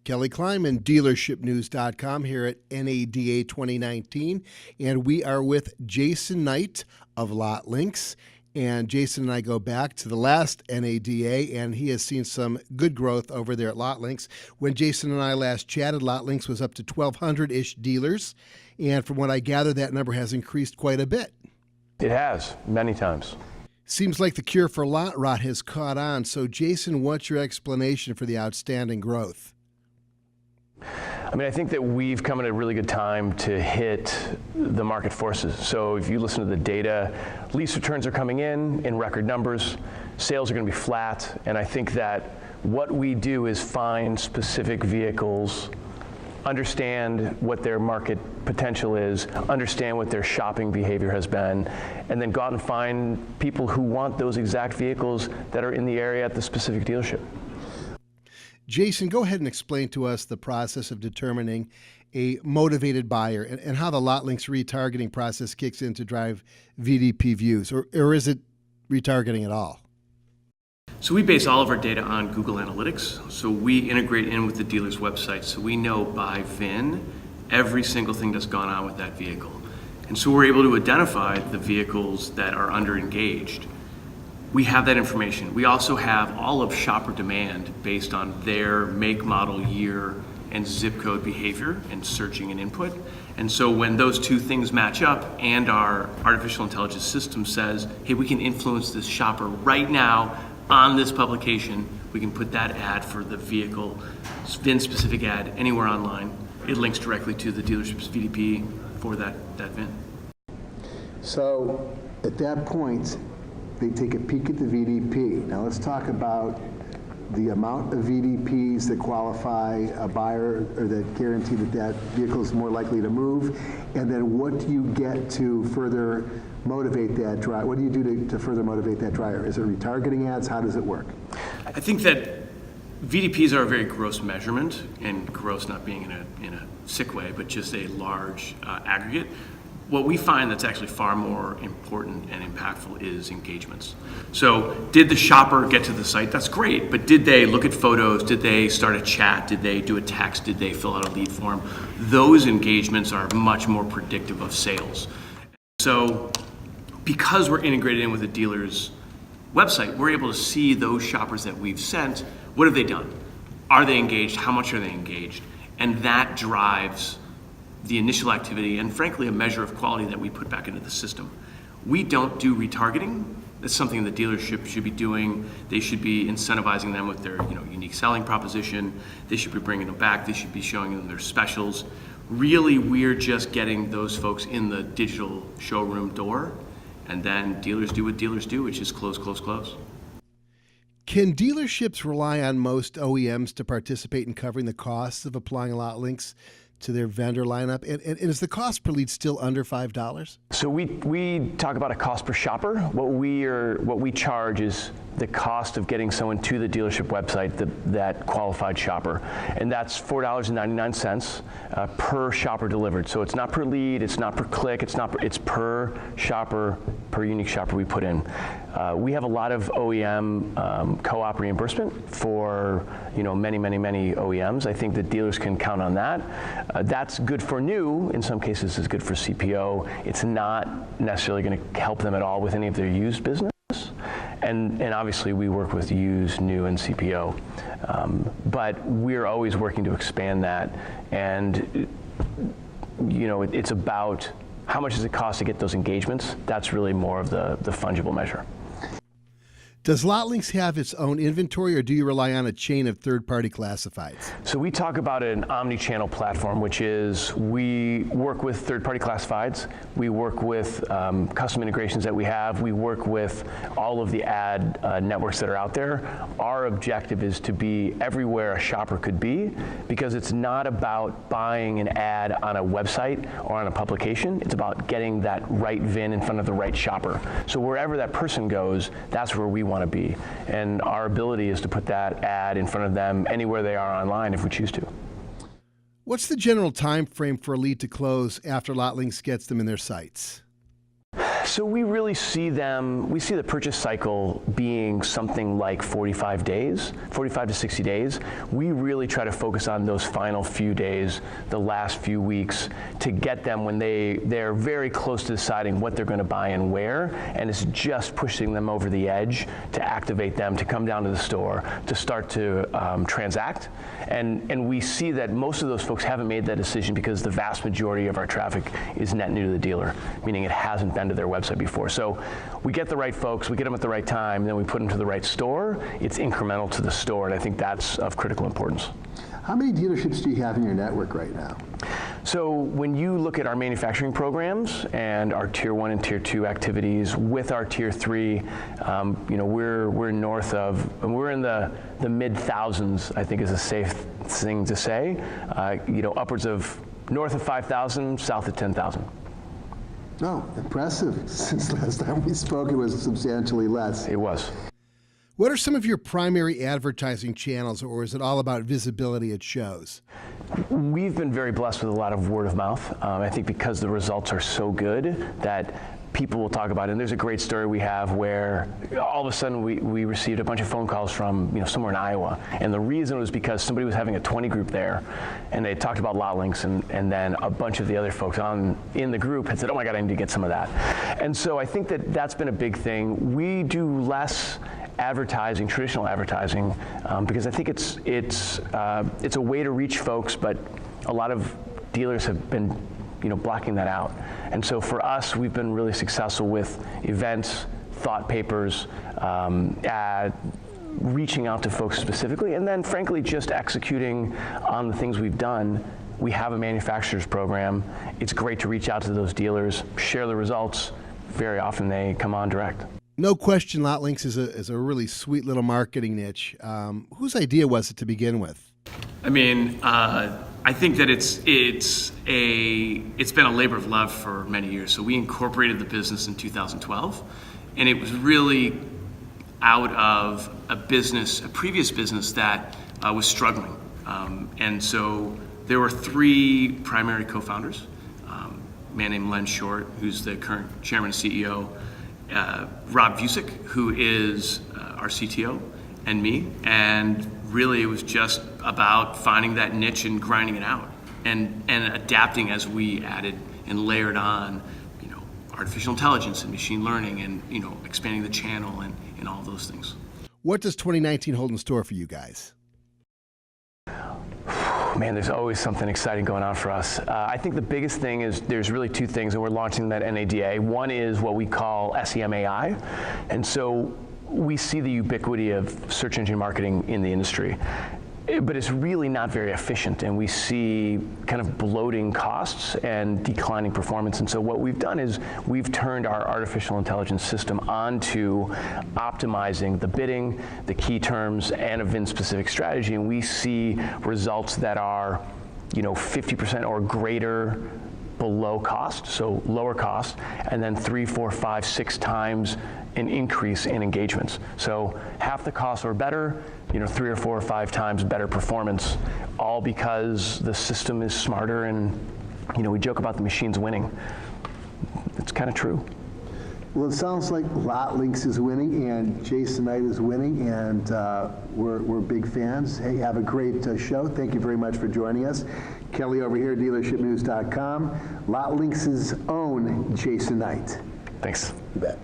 Kelly Kleiman, dealershipnews.com here at NADA 2019. And we are with Jason Knight of Lotlinx. And Jason and I go back to the last NADA, and he has seen some good growth over there at Lotlinx. When Jason and I last chatted, Lotlinx was up to 1,200-ish dealers. And from what I gather, that number has increased quite a bit. It has, many times. Seems like the cure for lot rot has caught on. So, Jason, what's your explanation for the outstanding growth? I mean, I think that we've come at a really good time to hit the market forces. So if you listen to the data, lease returns are coming in record numbers, sales are going to be flat, and I think that what we do is find specific vehicles, understand what their market potential is, understand what their shopping behavior has been, and then go out and find people who want those exact vehicles that are in the area at the specific dealership. Jason, go ahead and explain to us the process of determining a motivated buyer and how the Lotlinx retargeting process kicks in to drive VDP views, or is it retargeting at all? So we base all of our data on Google Analytics. So we integrate in with the dealer's website, so we know by VIN every single thing that's gone on with that vehicle. And so we're able to identify the vehicles that are under-engaged. We have that information. We also have all of shopper demand based on their make, model, year, and zip code behavior and searching and input. And so when those two things match up and our artificial intelligence system says, hey, we can influence this shopper right now on this publication, we can put that ad for the vehicle, VIN-specific ad, anywhere online. It links directly to the dealership's VDP for that VIN. So at that point, they take a peek at the VDP. Now let's talk about the amount of VDPs that qualify a buyer or that guarantee that that vehicle is more likely to move, and then what do you get to further motivate that driver? What do you do to further motivate that driver? Is it retargeting ads? How does it work? I think that VDPs are a very gross measurement, and gross not being in a sick way, but just a large aggregate. What we find that's actually far more important and impactful is engagements. So did the shopper get to the site? That's great, but did they look at photos? Did they start a chat? Did they do a text? Did they fill out a lead form? Those engagements are much more predictive of sales. So because we're integrated in with the dealer's website, we're able to see those shoppers that we've sent. What have they done? Are they engaged? How much are they engaged? And that drives the initial activity and frankly a measure of quality that we put back into the system. We don't do retargeting. That's something the dealership should be doing. They should be incentivizing them with their unique selling proposition. They should be bringing them back. They should be showing them their specials. Really, we're just getting those folks in the digital showroom door, and then dealers do what dealers do, which is close, close, close. Can dealerships rely on most OEMs to participate in covering the costs of applying Lotlinx to their vendor lineup? And is the cost per lead still under $5? So we talk about a cost per shopper. What we charge is the cost of getting someone to the dealership website, that qualified shopper, and that's $4.99 per shopper delivered. So it's not per lead, it's not per click, it's per shopper, per unique shopper we put in. We have a lot of OEM co-op reimbursement for many OEMs. I think that dealers can count on that. That's good for new. In some cases, it's good for CPO. It's not necessarily going to help them at all with any of their used business. And obviously, we work with used, new, and CPO. But we're always working to expand that. And it's about how much does it cost to get those engagements. That's really more of the fungible measure. Does Lotlinx have its own inventory, or do you rely on a chain of third-party classifieds? So we talk about an omni-channel platform, which is we work with third-party classifieds. We work with custom integrations that we have. We work with all of the ad networks that are out there. Our objective is to be everywhere a shopper could be, because it's not about buying an ad on a website or on a publication. It's about getting that right VIN in front of the right shopper. So wherever that person goes, that's where we want to be. And our ability is to put that ad in front of them anywhere they are online if we choose to. What's the general time frame for a lead to close after Lotlinx gets them in their sites? So we really see we see the purchase cycle being something like 45 to 60 days. We really try to focus on those final few days, the last few weeks, to get them when they're very close to deciding what they're going to buy and where, and it's just pushing them over the edge to activate them, to come down to the store, to start to transact. And we see that most of those folks haven't made that decision because the vast majority of our traffic is net new to the dealer, meaning it hasn't been to their website before. So we get the right folks, we get them at the right time, then we put them to the right store. It's incremental to the store, and I think that's of critical importance. How many dealerships do you have in your network right now? So when you look at our manufacturing programs and our Tier 1 and Tier 2 activities with our Tier 3, we're north of, we're in the mid-thousands, I think is a safe thing to say, upwards of north of 5,000, south of 10,000. No, impressive. Since last time we spoke, it was substantially less. It was. What are some of your primary advertising channels, or is it all about visibility at shows? We've been very blessed with a lot of word of mouth. I think because the results are so good that people will talk about it. And there's a great story we have where all of a sudden we received a bunch of phone calls from somewhere in Iowa. And the reason was because somebody was having a 20 group there and they talked about Lotlinx, and then a bunch of the other folks in the group had said, oh my God, I need to get some of that. And so I think that's been a big thing. We do less advertising, traditional advertising, because I think it's a way to reach folks, but a lot of dealers have been blocking that out. And so for us, we've been really successful with events, thought papers, reaching out to folks specifically, and then frankly just executing on the things we've done. We have a manufacturer's program. It's great to reach out to those dealers, share the results. Very often they come on direct. No question, Lotlinx is a really sweet little marketing niche. Whose idea was it to begin with? I mean, I think that it's been a labor of love for many years. So we incorporated the business in 2012, and it was really out of a previous business that was struggling. And so there were three primary co-founders, a man named Len Short, who's the current chairman and CEO, Rob Vusick, who is our CTO, and me. And really it was just about finding that niche and grinding it out and adapting as we added and layered on, artificial intelligence and machine learning and, expanding the channel and all those things. What does 2019 hold in store for you guys? Man, there's always something exciting going on for us. I think the biggest thing is there's really two things, and we're launching that NADA. One is what we call SEM AI, and so we see the ubiquity of search engine marketing in the industry, but it's really not very efficient, and we see kind of bloating costs and declining performance. And so what we've done is we've turned our artificial intelligence system onto optimizing the bidding, the key terms, and a VIN-specific strategy, and we see results that are 50% or greater below cost, so lower cost, and then 3, 4, 5, 6 times an increase in engagements. So half the cost or better, 3 or 4 or 5 times better performance, all because the system is smarter. And we joke about the machines winning. It's kind of true. Well, it sounds like Lotlinx is winning and Jason Knight is winning, and we're big fans. Hey, have a great show. Thank you very much for joining us. Kelly over here, dealershipnews.com. Lotlinx's own Jason Knight. Thanks. You bet.